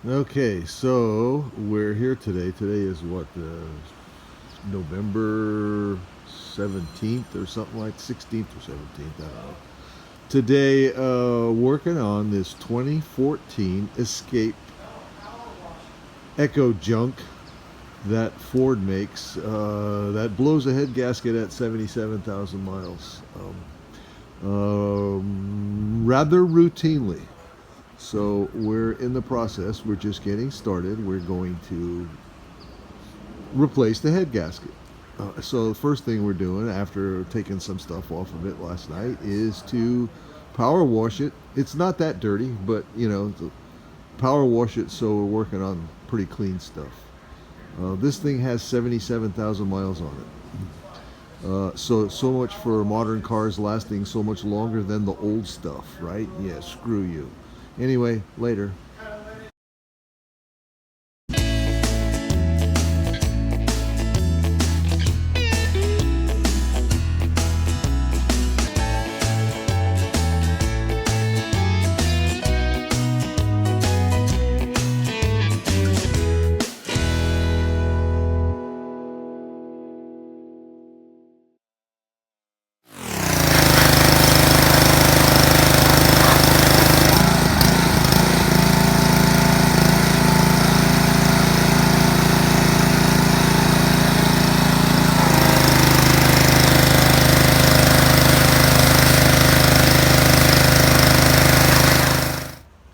Okay, so we're here today. Today is what, November 17th or something like 16th or 17th, I don't know. Today, working on this 2014 Escape Echo Junk that Ford makes that blows a head gasket at 77,000 miles. Rather routinely. So we're in the process. We're just getting started. We're going to replace the head gasket. So the first thing we're doing after taking some stuff off of it last night is to power wash it. It's not that dirty, but power wash it. So we're working on pretty clean stuff. This thing has 77,000 miles on it. So much for modern cars lasting so much longer than the old stuff, right? Yeah, screw you. Anyway, later.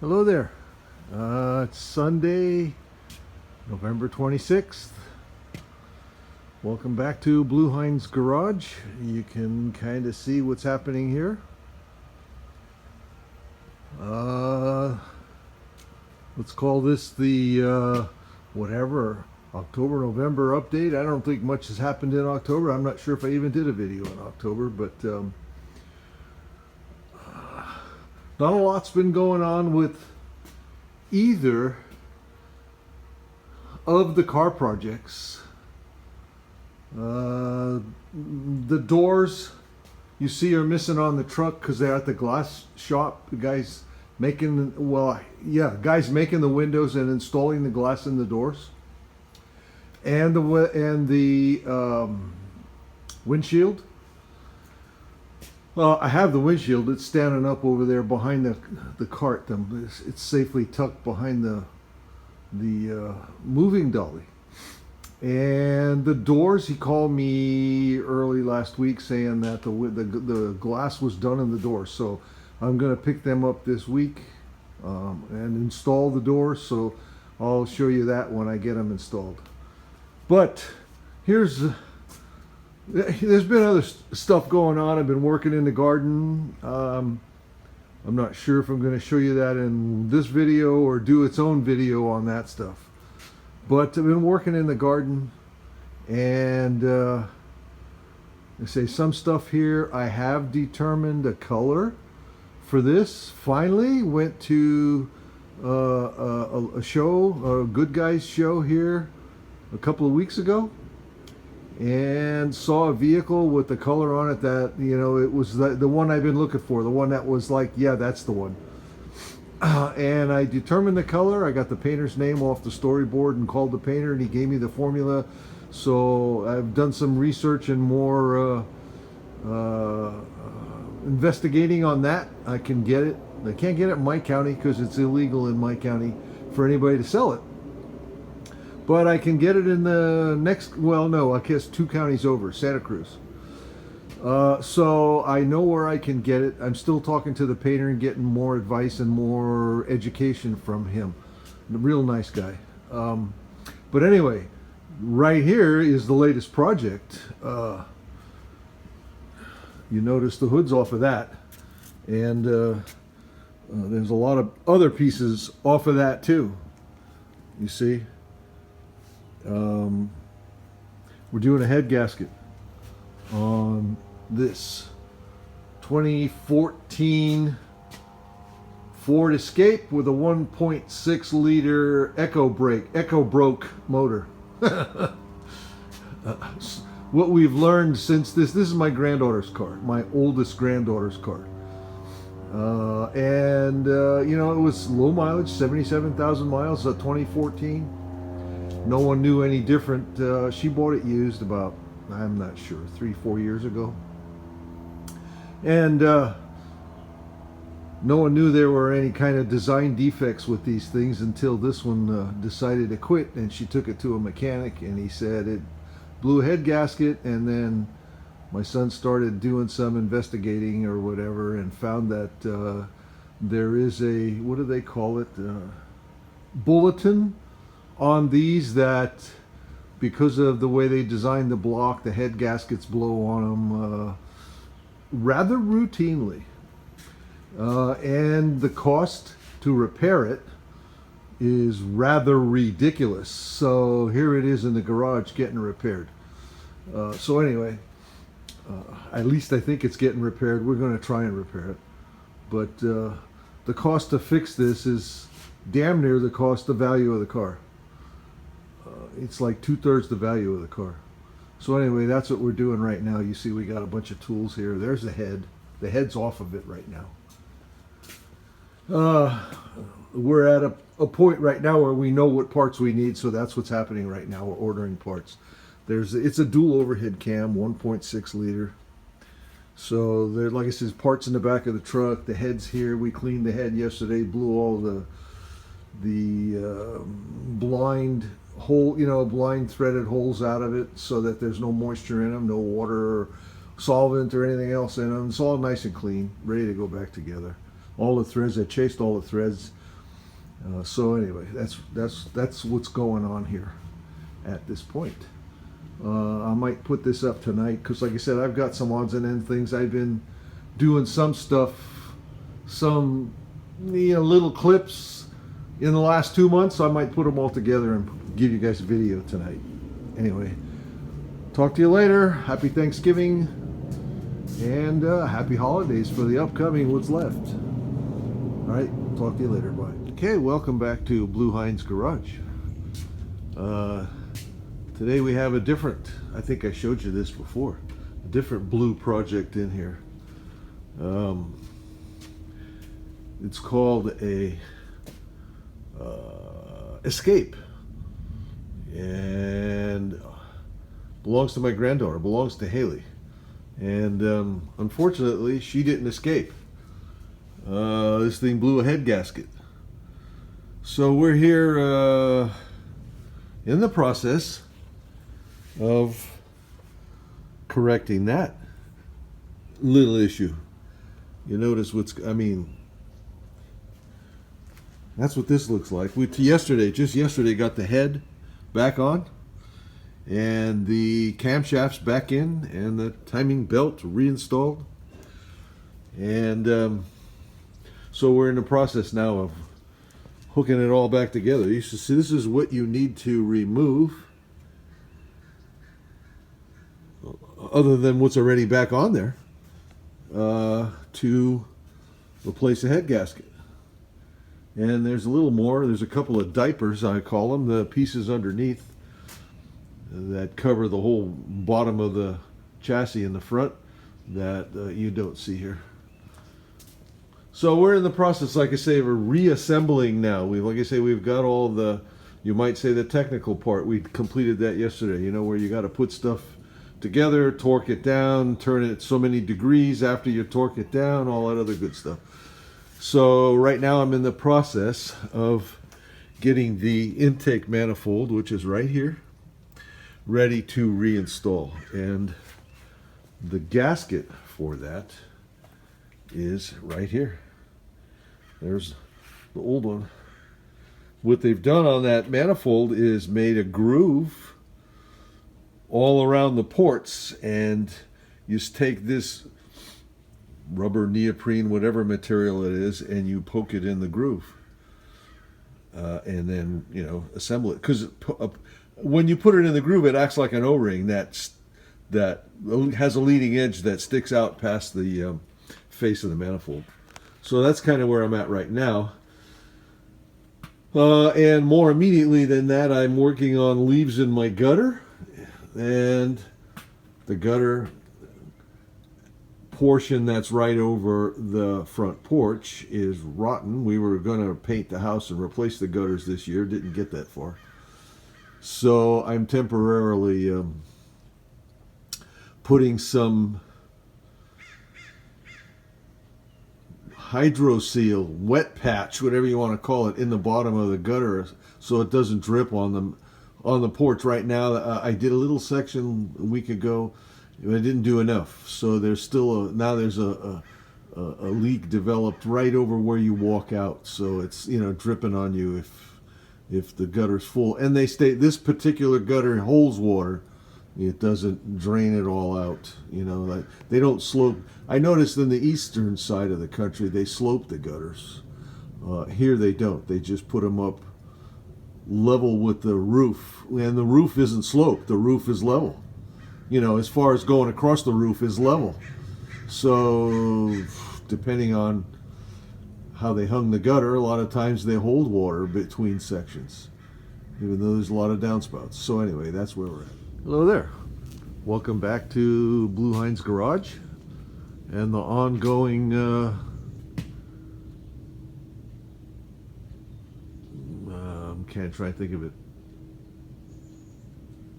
Hello there. It's Sunday, November 26th. Welcome back to Blue Heinz Garage. You can kind of see what's happening here. Let's call this the whatever October November update. I don't think much has happened in October. I'm not sure if I even did a video in October, but not a lot's been going on with either of the car projects. The doors you see are missing on the truck because they're at the glass shop. The guys making, guys making the windows and installing the glass in the doors, and the windshield. Well, I have the windshield. It's standing up over there behind the cart. It's safely tucked behind the moving dolly. And the doors, he called me early last week saying that the glass was done in the doors. So I'm going to pick them up this week and install the doors. So I'll show you that when I get them installed. But there's been other stuff going on. I've been working in the garden. I'm not sure if I'm going to show you that in this video or do its own video on that stuff. But I've been working in the garden, and I say some stuff here. I have determined a color for this. Finally went to a show, a Good Guys show here a couple of weeks ago, and saw a vehicle with the color on it that, it was the one I've been looking for, the one that was like, yeah, that's the one. And I determined the color. I got the painter's name off the storyboard and called the painter, and he gave me the formula. So I've done some research and more investigating on that. I can get it. I can't get it in my county because it's illegal in my county for anybody to sell it. But I can get it in the next, I guess 2 counties over, Santa Cruz. So I know where I can get it. I'm still talking to the painter and getting more advice and more education from him. A real nice guy. But anyway, right here is the latest project. You notice the hood's off of that. And there's a lot of other pieces off of that too. You see? We're doing a head gasket on this 2014 Ford Escape with a 1.6 liter Echo Broke motor. What we've learned since this is my granddaughter's car, my oldest granddaughter's car. You know, it was low mileage, 77,000 miles, 2014. No one knew any different. She bought it used about, I'm not sure, 3-4 years ago. And no one knew there were any kind of design defects with these things until this one decided to quit, and she took it to a mechanic, and he said it blew a head gasket. And then my son started doing some investigating or whatever and found that there is a, what do they call it, bulletin on these, that because of the way they designed the block, the head gaskets blow on them rather routinely. And the cost to repair it is rather ridiculous. So here it is in the garage getting repaired. So anyway, at least I think it's getting repaired. We're going to try and repair it. But the cost to fix this is damn near the cost of value of the car. It's like 2/3 the value of the car. So anyway, that's what we're doing right now. You see we got a bunch of tools here. There's the head. The head's off of it right now. We're at a point right now where we know what parts we need, so that's what's happening right now. We're ordering parts. It's a dual overhead cam, 1.6 liter. So there, like I said, parts in the back of the truck. The head's here. We cleaned the head yesterday, blew all the blind hole, you know, blind threaded holes out of it so that there's no moisture in them, no water or solvent or anything else in them. It's all nice and clean, ready to go back together. All the threads, I chased all the threads. So anyway, that's what's going on here at this point. I might put this up tonight because, like I said, I've got some odds and end things. I've been doing some stuff, some little clips in the last 2 months. So I might put them all together and give you guys a video tonight. Anyway, talk to you later. Happy Thanksgiving and happy holidays for the upcoming what's left. All right, talk to you later. Bye. Okay, welcome back to Blue Heinz Garage. Today we have a different, I think I showed you this before, a different blue project in here. It's called a Escape, and belongs to my granddaughter, belongs to Haley. And unfortunately, she didn't escape. This thing blew a head gasket. So we're here in the process of correcting that little issue. You notice that's what this looks like. Just yesterday got the head back on and the camshafts back in and the timing belt reinstalled. And so we're in the process now of hooking it all back together. You should see, this is what you need to remove other than what's already back on there to replace the head gasket. And there's a little more. There's a couple of diapers, I call them, the pieces underneath that cover the whole bottom of the chassis in the front that you don't see here. So we're in the process, like I say, of reassembling now. We've got all the, you might say, the technical part. We completed that yesterday, where you got to put stuff together, torque it down, turn it so many degrees after you torque it down, all that other good stuff. So right now I'm in the process of getting the intake manifold, which is right here, ready to reinstall. And the gasket for that is right here. There's the old one. What they've done on that manifold is made a groove all around the ports, and you just take this rubber, neoprene, whatever material it is, and you poke it in the groove, and then assemble it. Because when you put it in the groove, it acts like an O-ring that has a leading edge that sticks out past the face of the manifold. So that's kind of where I'm at right now. And more immediately than that, I'm working on leaves in my gutter, and the gutter portion that's right over the front porch is rotten. We were going to paint the house and replace the gutters this year. Didn't get that far. So I'm temporarily putting some hydro seal, wet patch, whatever you want to call it, in the bottom of the gutter so it doesn't drip on the porch. Right now, I did a little section a week ago. I didn't do enough, so there's still there's a leak developed right over where you walk out, so it's dripping on you if the gutter's full. And this particular gutter holds water. It doesn't drain it all out. Like they don't slope. I noticed in the eastern side of the country they slope the gutters. Here they don't. They just put them up level with the roof, and the roof isn't sloped. The roof is level. As far as going across the roof is level. So depending on how they hung the gutter, a lot of times they hold water between sections, even though there's a lot of downspouts. So anyway, that's where we're at. Hello there. Welcome back to Blue Heinz Garage and the ongoing can't try to think of it.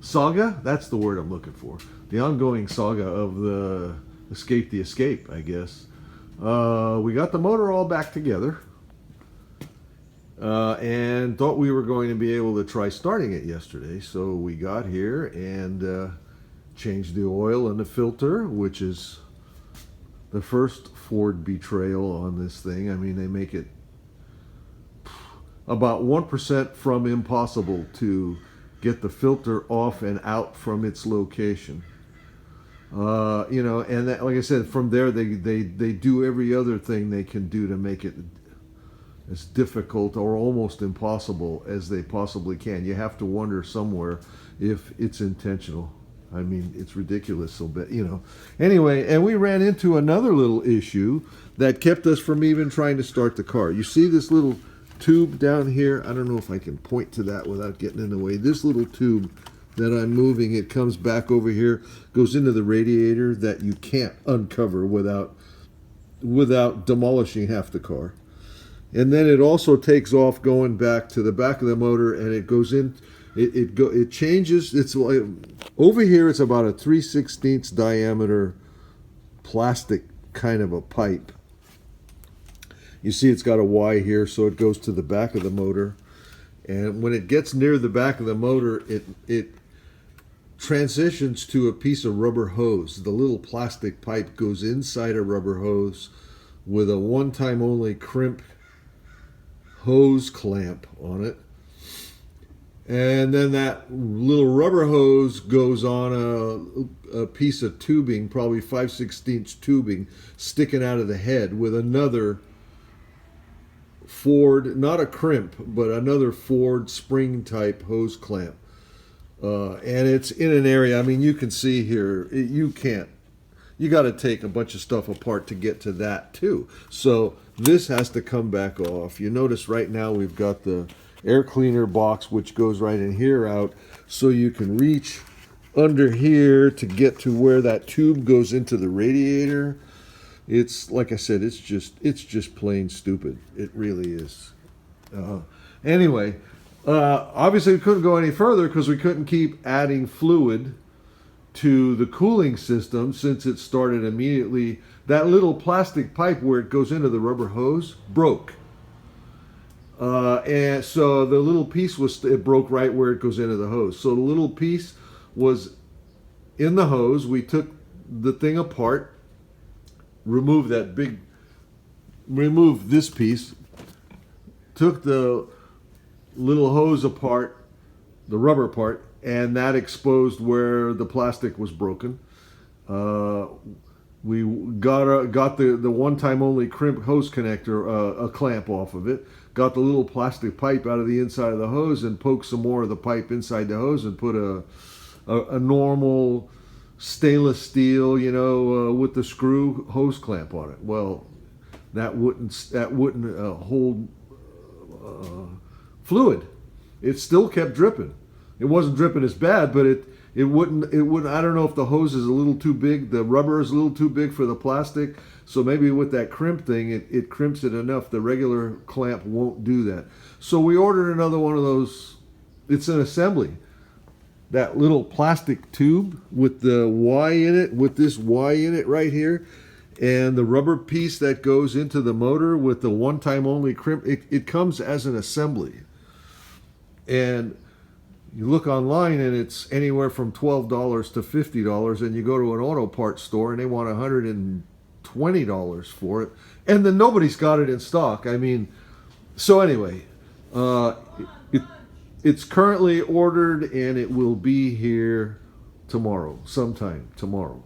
Saga? That's the word I'm looking for. The ongoing saga of the Escape, I guess. We got the motor all back together and thought we were going to be able to try starting it yesterday. So we got here and changed the oil in the filter, which is the first Ford betrayal on this thing. I mean, they make it about 1% from impossible to get the filter off and out from its location. And that, like I said, from there they do every other thing they can do to make it as difficult or almost impossible as they possibly can. You have to wonder somewhere if it's intentional. I mean, it's ridiculous. So, anyway, and we ran into another little issue that kept us from even trying to start the car. You see this little tube down here? I don't know if I can point to that without getting in the way. This little tube that I'm moving, it comes back over here, goes into the radiator that you can't uncover without demolishing half the car. And then it also takes off going back to the back of the motor, and it goes in. It changes. It's like over here. It's about a 3/16 diameter plastic kind of a pipe. You see, it's got a Y here, so it goes to the back of the motor. And when it gets near the back of the motor, it transitions to a piece of rubber hose. The little plastic pipe goes inside a rubber hose with a one-time only crimp hose clamp on it. And then that little rubber hose goes on a piece of tubing, probably 5/16 tubing, sticking out of the head with another Ford, not a crimp, but another Ford spring type hose clamp. And it's in an area, I mean, you can see here, you got to take a bunch of stuff apart to get to that too. So this has to come back off. You notice right now we've got the air cleaner box, which goes right in here out, so you can reach under here to get to where that tube goes into the radiator. It's, like I said, it's just plain stupid. It really is. Anyway, obviously we couldn't go any further because we couldn't keep adding fluid to the cooling system since it started immediately. That little plastic pipe where it goes into the rubber hose broke. And so the little piece it broke right where it goes into the hose. So the little piece was in the hose. We took the thing apart, removed this piece, took the little hose apart, the rubber part, and that exposed where the plastic was broken. We got the one-time only crimp hose connector, a clamp off of it, got the little plastic pipe out of the inside of the hose and poked some more of the pipe inside the hose and put a normal stainless steel, with the screw hose clamp on it. Well, that wouldn't hold fluid. It still kept dripping. It wasn't dripping as bad, but It wouldn't. I don't know if the hose is a little too big. The rubber is a little too big for the plastic. So maybe with that crimp thing, it crimps it enough. The regular clamp won't do that. So we ordered another one of those. It's an assembly. That little plastic tube with the Y in it, with this Y in it right here, and the rubber piece that goes into the motor with the one-time only crimp. It comes as an assembly. And you look online and it's anywhere from $12 to $50, and you go to an auto parts store and they want $120 for it, and then nobody's got it in stock. I mean, so anyway, it's currently ordered and it will be here tomorrow, sometime tomorrow.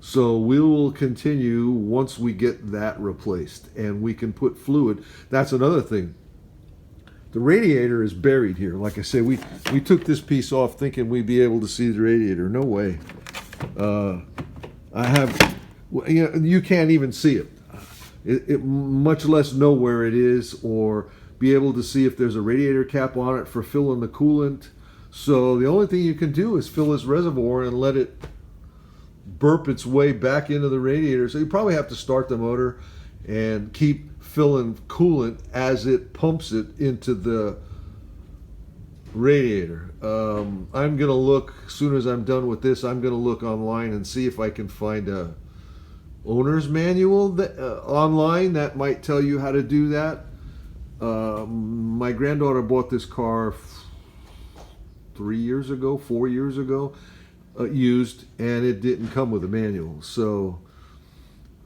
So we will continue once we get that replaced and we can put fluid. That's another thing. The radiator is buried here. Like I said, we took this piece off thinking we'd be able to see the radiator. No way. You can't even see it. Much less know where it is or be able to see if there's a radiator cap on it for filling the coolant. So the only thing you can do is fill this reservoir and let it burp its way back into the radiator. So you probably have to start the motor and keep filling coolant as it pumps it into the radiator. I'm gonna look, as soon as I'm done with this, I'm gonna look online and see if I can find a owner's manual online that might tell you how to do that. My granddaughter bought this car 4 years ago, used, and it didn't come with a manual. So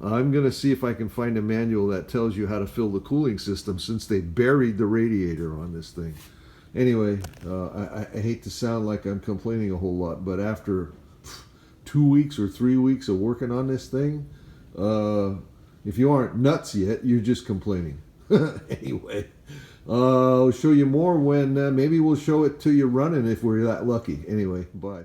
I'm going to see if I can find a manual that tells you how to fill the cooling system, since they buried the radiator on this thing. Anyway, I hate to sound like I'm complaining a whole lot, but after 2 weeks or 3 weeks of working on this thing, if you aren't nuts yet, you're just complaining. Anyway, I'll show you more when maybe we'll show it to you running if we're that lucky. Anyway, bye.